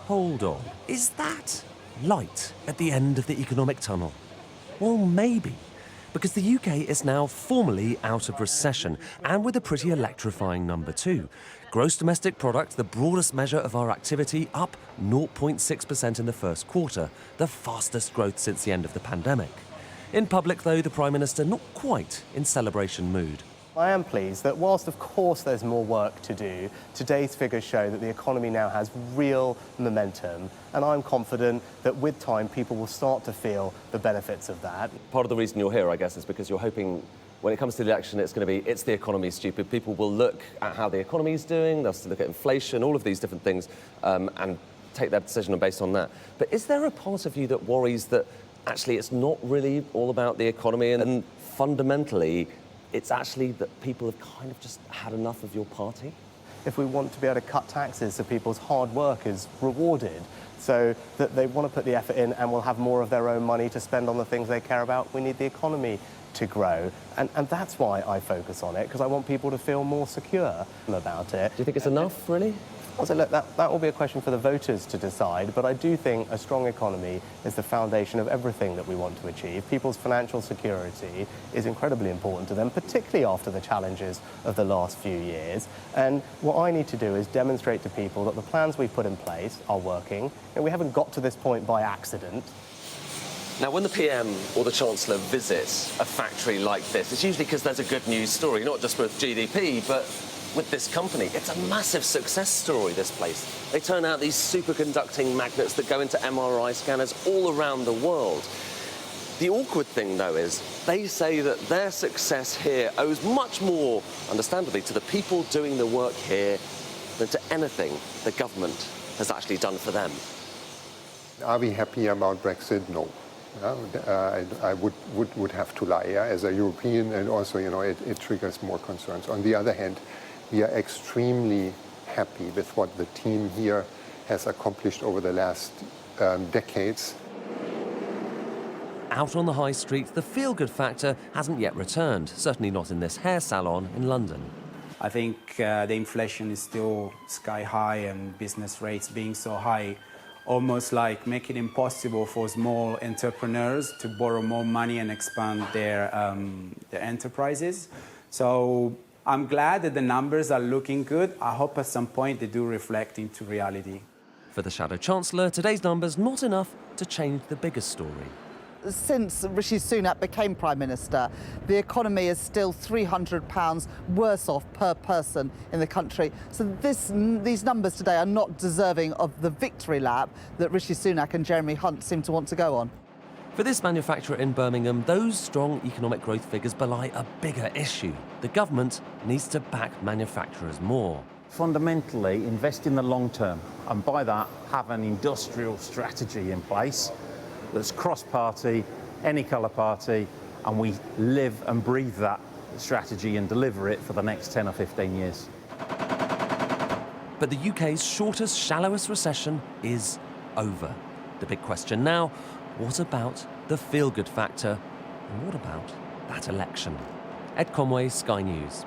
hold on. Is that light at the end of the economic tunnel? Well, maybe. Because the UK is now formally out of recession, and with a pretty electrifying number too. Gross domestic product, the broadest measure of our activity, up 0.6% in the first quarter, the fastest growth since the end of the pandemic. In public, though, the Prime Minister not quite in celebration mood. I am pleased that whilst, of course, there's more work to do, today's figures show that the economy now has real momentum, and I'm confident that with time people will start to feel the benefits of that. Part of the reason you're here, I guess, is because you're hoping when it comes to the election it's going to be, it's the economy, stupid. People will look at how the economy is doing, they'll look at inflation, all of these different things, and take their decision based on that. But is there a part of you that worries that actually it's not really all about the economy and fundamentally it's actually that people have kind of just had enough of your party? If we want to be able to cut taxes so people's hard work is rewarded, so that they want to put the effort in and will have more of their own money to spend on the things they care about, we need the economy to grow. And that's why I focus on it, because I want people to feel more secure about it. Do you think it's enough, really? So look, that will be a question for the voters to decide, but I do think a strong economy is the foundation of everything that we want to achieve. People's financial security is incredibly important to them, particularly after the challenges of the last few years. And what I need to do is demonstrate to people that the plans we've put in place are working, and we haven't got to this point by accident. Now, when the PM or the Chancellor visits a factory like this, it's usually because there's a good news story, not just with GDP, but with this company. It's a massive success story, this place. They turn out these superconducting magnets that go into MRI scanners all around the world. The awkward thing, though, is they say that their success here owes much more, understandably, to the people doing the work here than to anything the government has actually done for them. Are we happy about Brexit? No. I would have to lie, as a European, and also, it triggers more concerns. On the other hand, we are extremely happy with what the team here has accomplished over the last decades. Out on the high street, the feel-good factor hasn't yet returned, certainly not in this hair salon in London. I think the inflation is still sky high, and business rates being so high almost like make it impossible for small entrepreneurs to borrow more money and expand their enterprises. So I'm glad that the numbers are looking good. I hope at some point they do reflect into reality. For the Shadow Chancellor, today's numbers not enough to change the bigger story. Since Rishi Sunak became Prime Minister, the economy is still £300 worse off per person in the country. So these numbers today are not deserving of the victory lap that Rishi Sunak and Jeremy Hunt seem to want to go on. For this manufacturer in Birmingham, those strong economic growth figures belie a bigger issue. The government needs to back manufacturers more. Fundamentally, invest in the long term, and by that, have an industrial strategy in place that's cross-party, any colour party, and we live and breathe that strategy and deliver it for the next 10 or 15 years. But the UK's shortest, shallowest recession is over. The big question now, what about the feel-good factor? And what about that election? Ed Conway, Sky News.